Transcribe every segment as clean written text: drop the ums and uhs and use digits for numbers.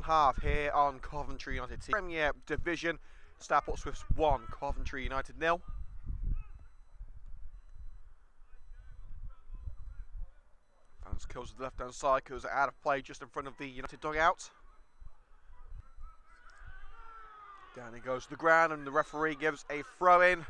second half here on Coventry United Premier Division. Stourport Swifts 1, Coventry United 0. Fans kills to the left hand side because out of play just in front of the United dugout. Down he goes to the ground and the referee gives a throw in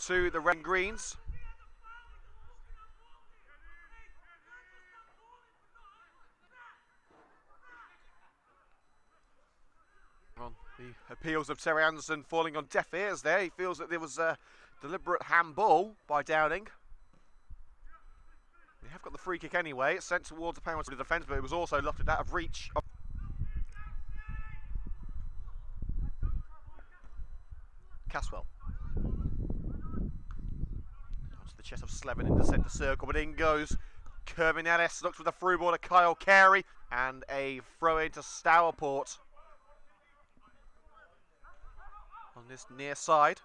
to the red and greens. The appeals of Terry Anderson falling on deaf ears there. He feels that there was a deliberate handball by Downing. They have got the free kick anyway. It's sent towards the penalty defence, but it was also lofted out of reach. Caswell. Onto the chest of Slevin in the centre circle, but in goes Kervin Ellis. Looks with a through ball to Kyle Carey. And a throw into Stourport. On this near side.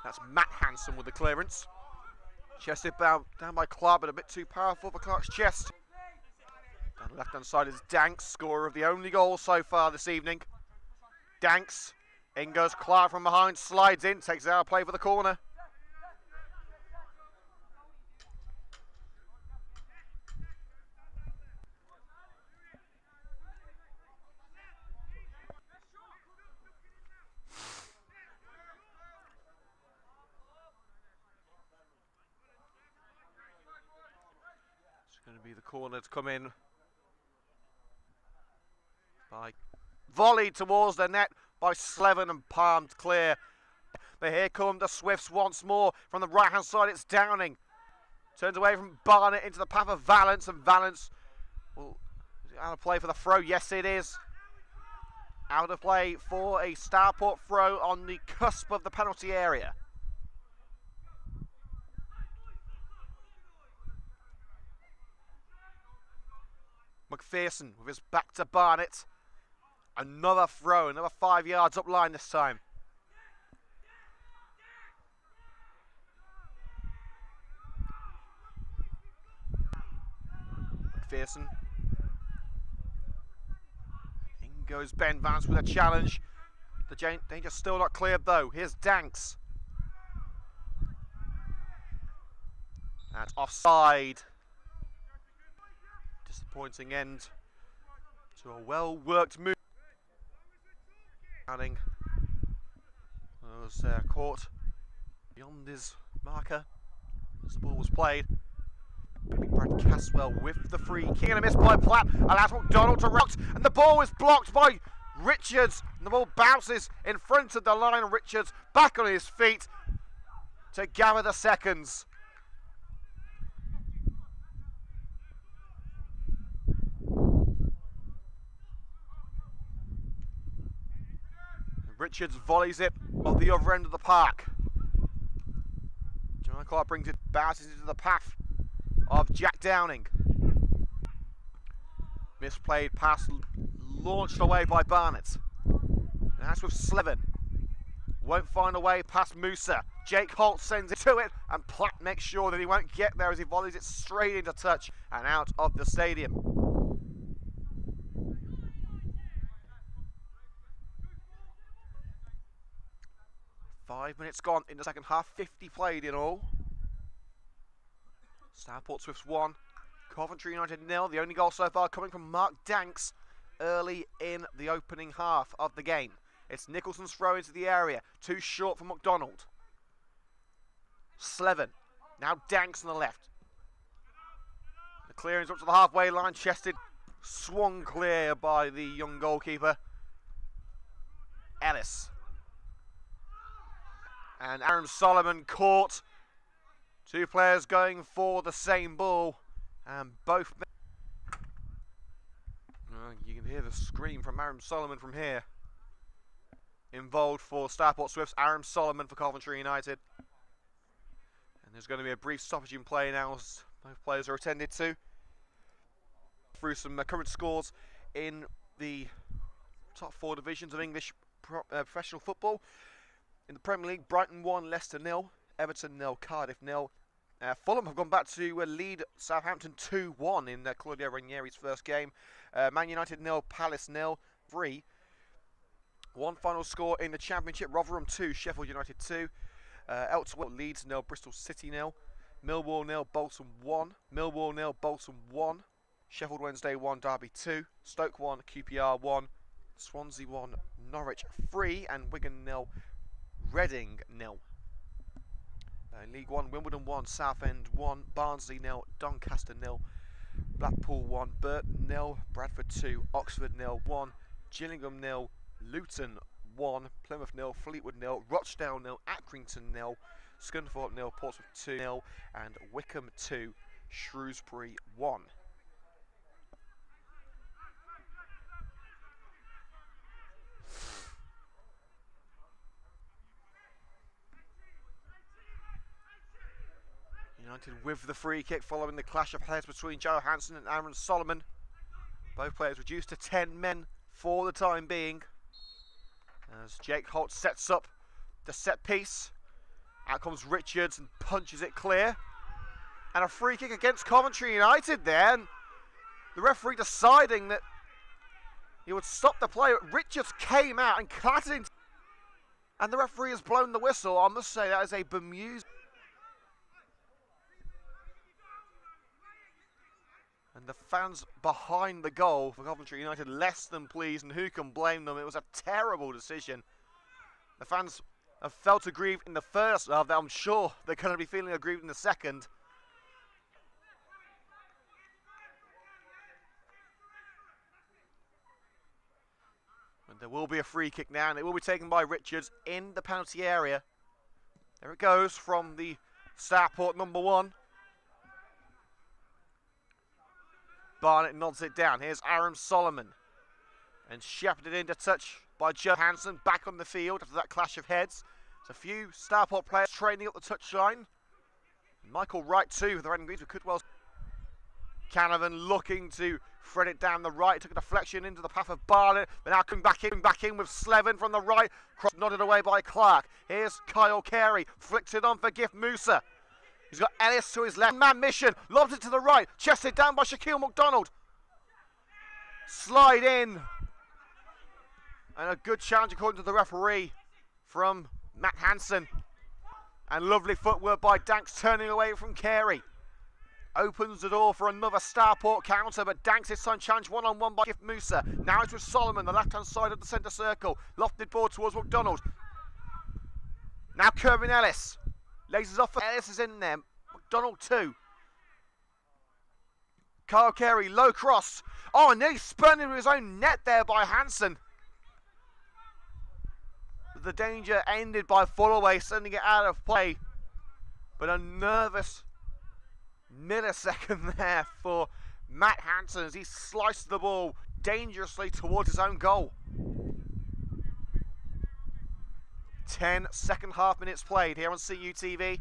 That's Matt Hanson with the clearance. Chested down by Clark, but a bit too powerful for Clark's chest. Down the left hand side is Danks, scorer of the only goal so far this evening. Danks, in goes Clark from behind, slides in, takes it out of play for the corner. Going to be the corner to come in by volleyed towards the net by Slevin and palmed clear. But here come the Swifts once more from the right hand side. It's Downing, turns away from Barnett into the path of Valence, and Valence will out of play for the throw. Yes, it is out of play for a Stourport throw on the cusp of the penalty area. McPherson with his back to Barnett. Another throw, another 5 yards up line this time. McPherson. In goes Ben Vance with a challenge. The danger still not cleared though. Here's Danks. That's offside. Disappointing end to a well-worked move. Downing was caught beyond his marker as the ball was played. Brad Caswell with the free kick, and a miss by Platt allows McDonald to rout, and the ball is blocked by Richards, and the ball bounces in front of the line. Richards back on his feet to gather the seconds. Richards volleys it off the other end of the park. John Clark brings it, bounces into the path of Jack Downing. Misplayed pass launched away by Barnett. And that's with Slevin. Won't find a way past Musa. Jake Holt sends it to it, and Platt makes sure that he won't get there as he volleys it straight into touch and out of the stadium. Five minutes gone in the second half, 50 played in all. Stourport Swifts 1, Coventry United 0. The only goal so far coming from Mark Danks early in the opening half of the game. It's Nicholson's throw into the area, too short for McDonald. Slevin, now Danks on the left. The clearance up to the halfway line, chested, swung clear by the young goalkeeper, Ellis. And Aaron Solomon caught. Two players going for the same ball, and both. You can hear the scream from Aaron Solomon from here. Involved for Stourport Swifts, Aaron Solomon for Coventry United. And there's going to be a brief stoppage in play now as both players are attended to. Through some current scores in the top 4 divisions of English professional football. In the Premier League, Brighton 1, Leicester 0, Everton 0, Cardiff 0, Fulham have gone back to lead Southampton 2-1 in Claudio Ranieri's first game. Man United 0, Palace 0, 3. One final score in the Championship: Rotherham 2, Sheffield United 2. Elsewhere, Leeds 0, Bristol City 0. Millwall 0, Bolton 1. Millwall 0, Bolton 1. Sheffield Wednesday 1, Derby 2. Stoke 1, QPR 1. Swansea 1, Norwich 3. And Wigan 0, Reading 0. League 1, Wimbledon 1, Southend 1, Barnsley 0, Doncaster 0, Blackpool 1, Burton 0, Bradford 2, Oxford 0, 1, Gillingham 0, Luton 1, Plymouth 0, Fleetwood 0, Rochdale 0, Accrington 0, Scunthorpe 0, Portsmouth 2 0, and Wickham 2, Shrewsbury 1. United with the free kick following the clash of heads between Joe Hansen and Aaron Solomon. Both players reduced to 10 men for the time being. As Jake Holt sets up the set piece. Out comes Richards and punches it clear. And a free kick against Coventry United there. And the referee deciding that he would stop the play. Richards came out and clattered into. And the referee has blown the whistle. I must say that is a bemusing. And the fans behind the goal for Coventry United less than pleased, and who can blame them? It was a terrible decision. The fans have felt aggrieved in the first half. I'm sure they're going to be feeling aggrieved in the second. And there will be a free kick now, and it will be taken by Richards in the penalty area. There it goes from the Stourport number 1. Barnett nods it down. Here's Aaron Solomon. And shepherded into touch by Joe Hansen. Back on the field after that clash of heads. There's a few Stourport players training up the touchline. Michael Wright too, the Reading Greens with Coodwell's. Canavan looking to thread it down the right. Took a deflection into the path of Barnett. But now coming back in with Slevin from the right. Cross nodded away by Clark. Here's Kyle Carey. Flicks it on for Gift Musa. He's got Ellis to his left. Man mission. Lobs it to the right. Chested down by Shaquille McDonald. Slide in. And a good challenge according to the referee from Matt Hansen. And lovely footwork by Danks turning away from Carey. Opens the door for another Stourport counter, but Danks this time challenged one-on-one by Gift Musa. Now it's with Solomon, the left-hand side of the centre circle. Lofted ball towards McDonald. Now Kervin Ellis. Laces off. Ellis is in there. McDonald too. Kyle Carey, low cross. Oh, and nearly spun into his own net there by Hansen. The danger ended by Fullaway sending it out of play. But a nervous millisecond there for Matt Hansen as he sliced the ball dangerously towards his own goal. 10 second half minutes played here on CUTV.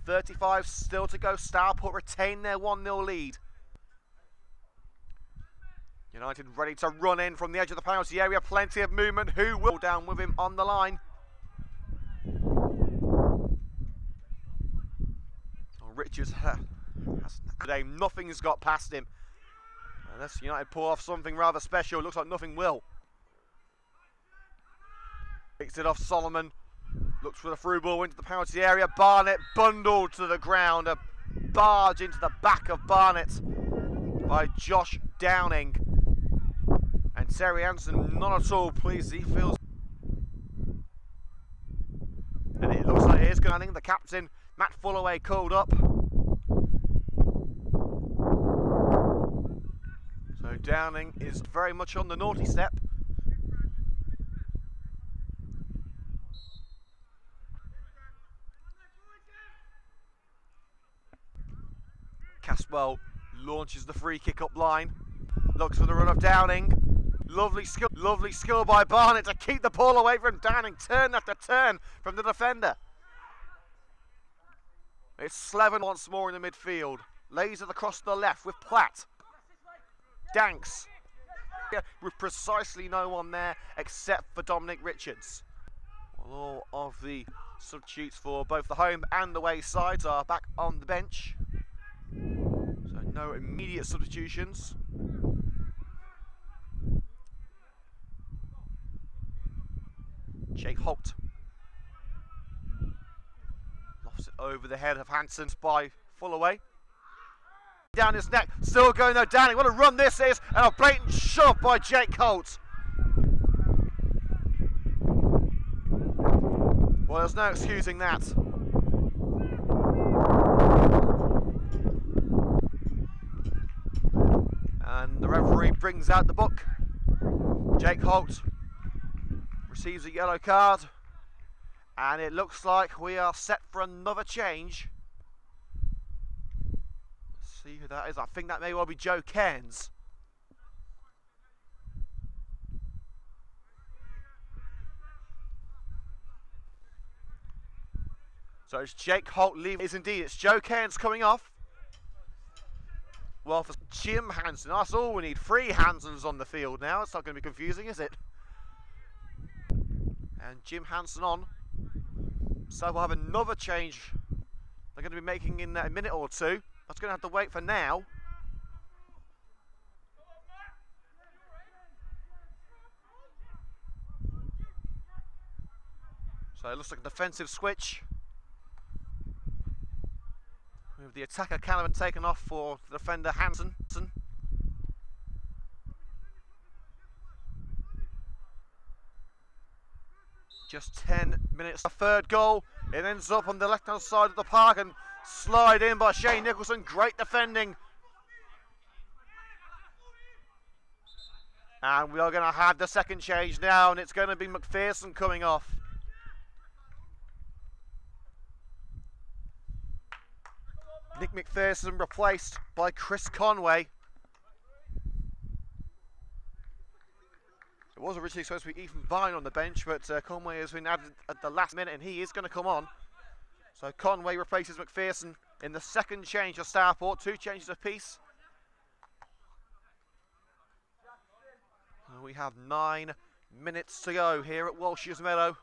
35 still to go. Stourport retain their 1-0 lead. United ready to run in from the edge of the penalty area. Plenty of movement. Who will down with him on the line? Richards has today. Nothing's got past him. Unless United pull off something rather special. Looks like nothing will. Picks it off Solomon. Looks for the through ball into the penalty area. Barnett bundled to the ground. A barge into the back of Barnett by Josh Downing. And Terry Hansen not at all pleased. He feels. And it looks like it is going. The captain, Matt Fullaway, called up. So Downing is very much on the naughty step. Caswell launches the free kick up line. Looks for the run of Downing. Lovely skill by Barnett to keep the ball away from Downing. Turn after turn from the defender. It's Slevin once more in the midfield. Lays it across the left with Platt. Danks. With precisely no one there except for Dominic Richards. All of the Substitutes for both the home and the away sides are back on the bench. So no immediate substitutions. Jake Holt lofts it over the head of Hansen by Fullaway. Down his neck, still going though, Downing. What a run this is, and a blatant shove by Jake Holt. Well, there's no excusing that. And the referee brings out the book. Jake Holt receives a yellow card, and it looks like we are set for another change. Let's see who that is. I think that may well be Joe Cairns. So it's Jake Holt leaving. It's indeed, it's Joe Cairns coming off. Well, for Jim Hansen, that's all we need. 3 Hansens on the field now. It's not going to be confusing, is it? And Jim Hansen on. So we'll have another change they're going to be making in a minute or two. That's going to have to wait for now. So it looks like a defensive switch, with the attacker Canavan taken off for the defender Hansen. Just 10 minutes. A third goal. It ends up on the left hand side of the park and slide in by Shane Nicholson. Great defending. And we are going to have the second change now, and it's going to be McPherson coming off. Nick McPherson replaced by Chris Conway. It was originally supposed to be Ethan Vine on the bench, but Conway has been added at the last minute, and he is going to come on. So Conway replaces McPherson in the second change of Stourport. 2 changes apiece. And we have 9 minutes to go here at Walsh's Meadow.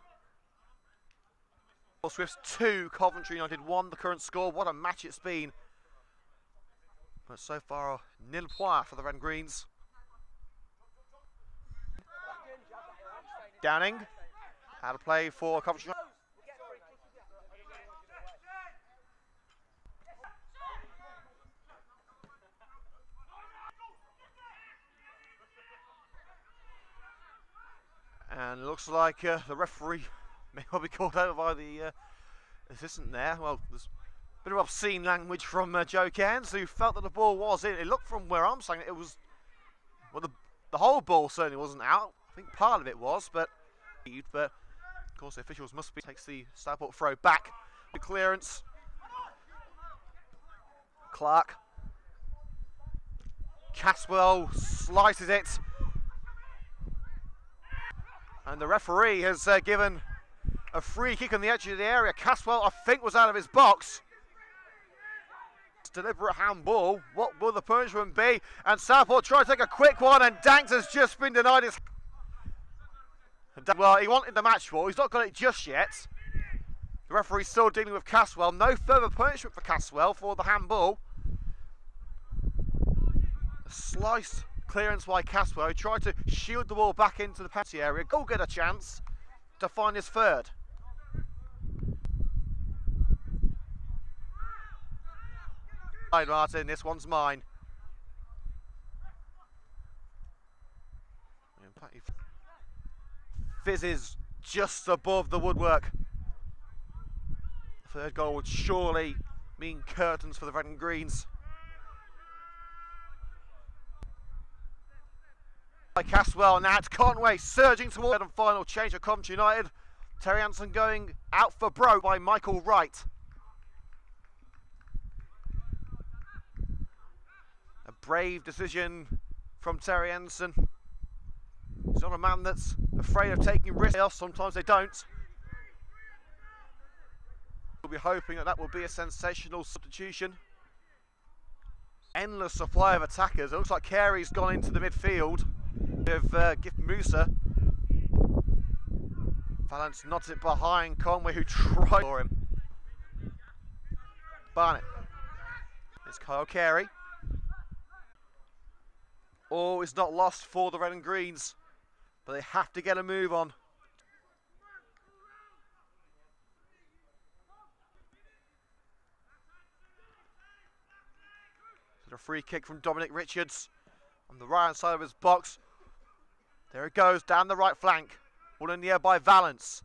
Swifts 2, Coventry United 1, the current score. What a match it's been. But so far, nil point for the Red and Greens. Downing, how to play for Coventry. And it looks like the referee may well be called over by the assistant there. Well, there's a bit of obscene language from Joe Cairns, who felt that the ball was in. It looked from where I'm saying it was, well, the whole ball certainly wasn't out. I think part of it was, but of course the officials must be. Takes the Stourport throw back. The clearance. Clark. Caswell slices it. And the referee has given a free kick on the edge of the area. Caswell, I think, was out of his box. It's deliberate handball. What will the punishment be? And Stourport try to take a quick one, and Danks has just been denied his... Well, he wanted the match ball. He's not got it just yet. The referee's still dealing with Caswell. No further punishment for Caswell for the handball. A slice clearance by Caswell. He tried to shield the ball back into the penalty area. Go get a chance to find his third. Right, Martin, this one's mine. Fizzes just above the woodwork. The third goal would surely mean curtains for the Red and Greens. By Caswell, now it's Conway surging toward and final change of Coventry United. Terry Hansen going out for Bro by Michael Wright. A brave decision from Terry Hansen. He's not a man that's afraid of taking risks. Sometimes they don't. We'll be hoping that that will be a sensational substitution. Endless supply of attackers. It looks like Carey's gone into the midfield with Gift Musa. Valance nods it behind Conway, who tried for him. Barnett. It's Kyle Carey. Oh, it's not lost for the red and greens, but they have to get a move on. So the free kick from Dominic Richards on the right hand side of his box. There it goes, down the right flank. All in the air by Valance.